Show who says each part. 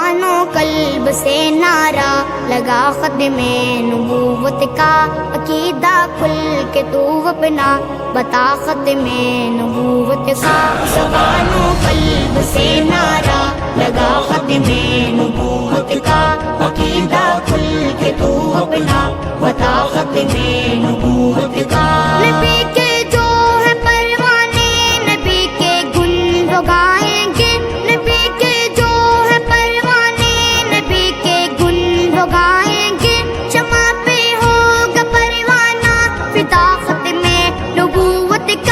Speaker 1: زبان و قلب سے نعرہ لگا ختم نبوت کا، عقیدہ کھل کے تو اپنا بتا ختم نبوت کا، زبان و قلب سے نعرہ لگا ختم نبوت کا، عقیدہ کھل کے تو اپنا بتا ختم نبوت کا۔ نبی کے جو ہے پروانے، نبی کے گن گا